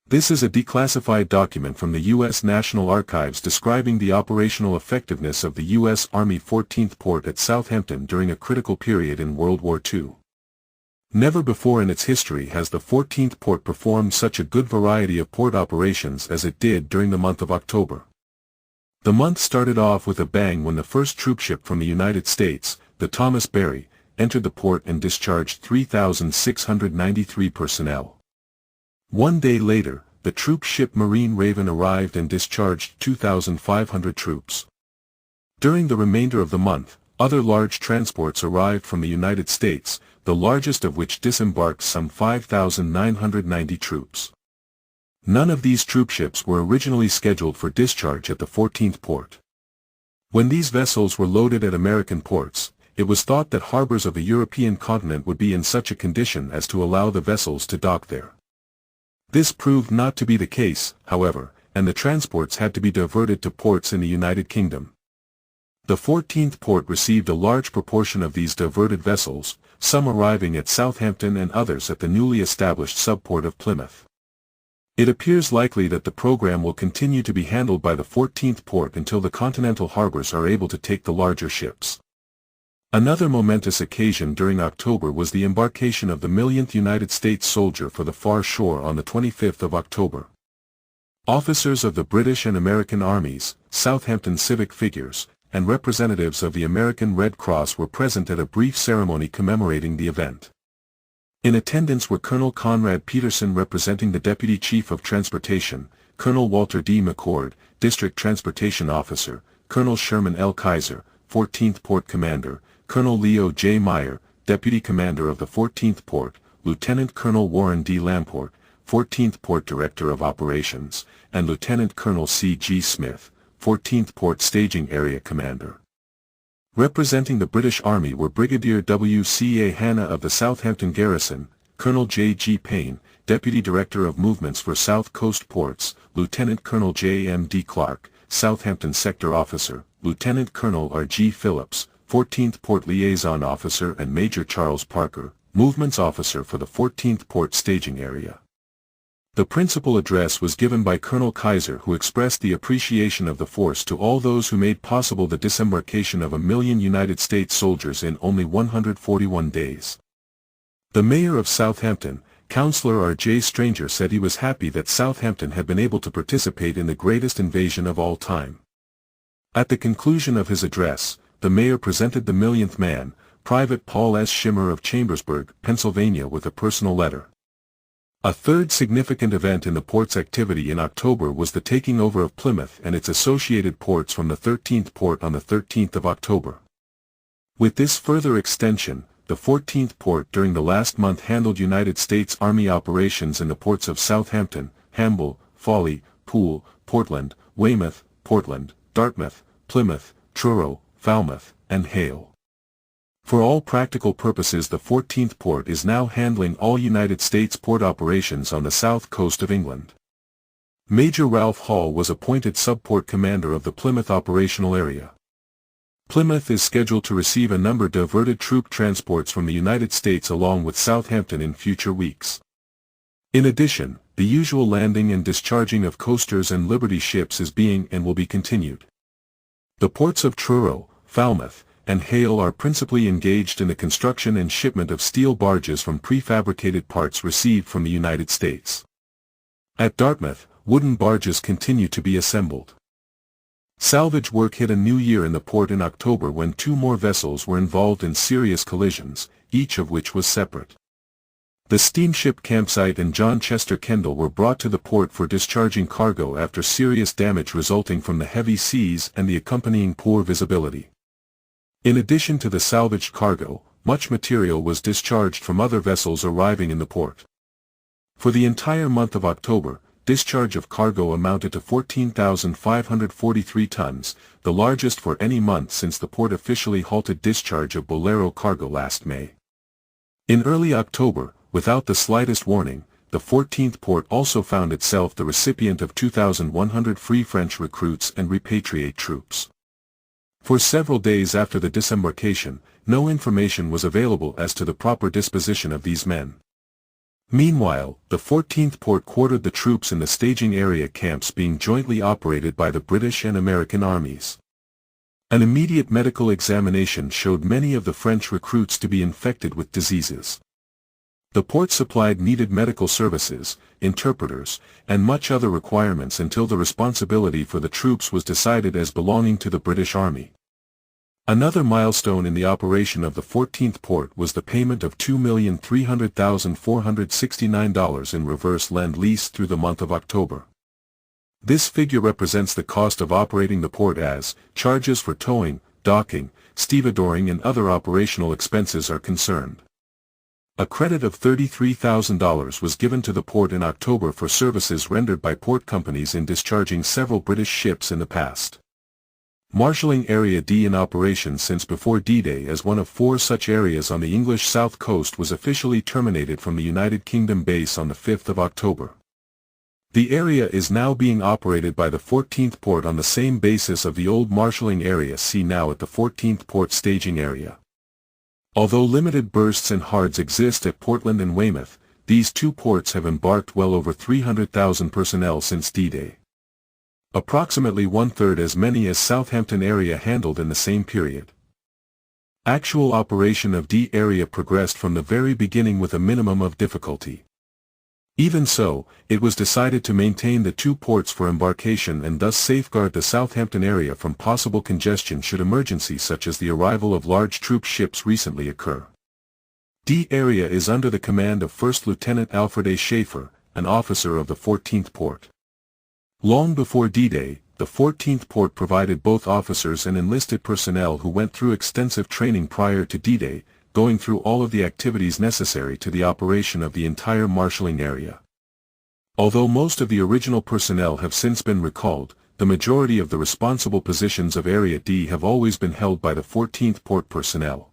This is a declassified document from the U.S. National Archives describing the operational effectiveness of the U.S. Army 14th Port at Southampton during a critical period in World War II. Never before in its history has the 14th Port performed such a good variety of port operations as it did during the month of October. The month started off with a bang when the first troopship from the United States, the Thomas Berry, entered the port and discharged 3,693 personnel. One day later, the troop ship Marine Raven arrived and discharged 2,500 troops. During the remainder of the month, other large transports arrived from the United States, the largest of which disembarked some 5,990 troops. None of these troopships were originally scheduled for discharge at the 14th Port. When these vessels were loaded at American ports, it was thought that harbors of the European continent would be in such a condition as to allow the vessels to dock there. This proved not to be the case, however, and the transports had to be diverted to ports in the United Kingdom. The 14th Port received a large proportion of these diverted vessels, some arriving at Southampton and others at the newly established subport of Plymouth. It appears likely that the program will continue to be handled by the 14th Port until the continental harbors are able to take the larger ships. Another momentous occasion during October was the embarkation of the millionth United States soldier for the far shore on the 25th of October. Officers of the British and American armies, Southampton civic figures, and representatives of the American Red Cross were present at a brief ceremony commemorating the event. In attendance were Colonel Conrad Peterson representing the Deputy Chief of Transportation, Colonel Walter D. McCord, District Transportation Officer, Colonel Sherman L. Kaiser, 14th Port Commander, Colonel Leo J. Meyer, Deputy Commander of the 14th Port, Lieutenant Colonel Warren D. Lamport, 14th Port Director of Operations, and Lieutenant Colonel C. G. Smith, 14th Port Staging Area Commander. Representing the British Army were Brigadier W. C. A. Hanna of the Southampton Garrison, Colonel J. G. Payne, Deputy Director of Movements for South Coast Ports, Lieutenant Colonel J. M. D. Clark, Southampton Sector Officer, Lieutenant Colonel R. G. Phillips, 14th Port Liaison Officer, and Major Charles Parker, Movements Officer for the 14th Port Staging Area. The principal address was given by Colonel Kaiser, who expressed the appreciation of the force to all those who made possible the disembarkation of 1 million United States soldiers in only 141 days. The Mayor of Southampton, Councillor R. J. Stranger, said he was happy that Southampton had been able to participate in the greatest invasion of all time. At the conclusion of his address, the Mayor presented the millionth man, Private Paul S. Schimmer of Chambersburg, Pennsylvania, with a personal letter. A third significant event in the port's activity in October was the taking over of Plymouth and its associated ports from the 13th Port on the 13th of October. With this further extension, the 14th Port during the last month handled United States Army operations in the ports of Southampton, Hamble, Folly, Poole, Portland, Weymouth, Portland, Dartmouth, Plymouth, Truro, Falmouth, and Hale. For all practical purposes, the 14th Port is now handling all United States port operations on the south coast of England. Major Ralph Hall was appointed subport commander of the Plymouth operational area. Plymouth is scheduled to receive a number of diverted troop transports from the United States along with Southampton in future weeks. In addition, the usual landing and discharging of coasters and Liberty ships is being and will be continued. The ports of Truro, Falmouth, and Hale are principally engaged in the construction and shipment of steel barges from prefabricated parts received from the United States. At Dartmouth, wooden barges continue to be assembled. Salvage work hit a new year in the port in October when 2 more vessels were involved in serious collisions, each of which was separate. The steamship Campsite and John Chester Kendall were brought to the port for discharging cargo after serious damage resulting from the heavy seas and the accompanying poor visibility. In addition to the salvaged cargo, much material was discharged from other vessels arriving in the port. For the entire month of October, discharge of cargo amounted to 14,543 tons, the largest for any month since the port officially halted discharge of Bolero cargo last May. In early October, without the slightest warning, the 14th Port also found itself the recipient of 2,100 free French recruits and repatriate troops. For several days after the disembarkation, no information was available as to the proper disposition of these men. Meanwhile, the 14th Port quartered the troops in the staging area camps being jointly operated by the British and American armies. An immediate medical examination showed many of the French recruits to be infected with diseases. The port supplied needed medical services, interpreters, and much other requirements until the responsibility for the troops was decided as belonging to the British Army. Another milestone in the operation of the 14th Port was the payment of $2,300,469 in reverse Lend-Lease through the month of October. This figure represents the cost of operating the port as charges for towing, docking, stevedoring and other operational expenses are concerned. A credit of $33,000 was given to the port in October for services rendered by port companies in discharging several British ships in the past. Marshalling Area D in operation since before D-Day as one of 4 such areas on the English south coast was officially terminated from the United Kingdom base on the 5th of October. The area is now being operated by the 14th Port on the same basis of the old marshalling area. See now at the 14th Port staging area. Although limited bursts and hards exist at Portland and Weymouth, these 2 ports have embarked well over 300,000 personnel since D-Day. Approximately 1/3 as many as Southampton area handled in the same period. Actual operation of D area progressed from the very beginning with a minimum of difficulty. Even so, it was decided to maintain the 2 ports for embarkation and thus safeguard the Southampton area from possible congestion should emergencies such as the arrival of large troop ships recently occur. D area is under the command of First Lieutenant Alfred A. Schaefer, an officer of the 14th Port. Long before D-Day, the 14th Port provided both officers and enlisted personnel who went through extensive training prior to D-Day, going through all of the activities necessary to the operation of the entire marshalling area. Although most of the original personnel have since been recalled, the majority of the responsible positions of Area D have always been held by the 14th Port personnel.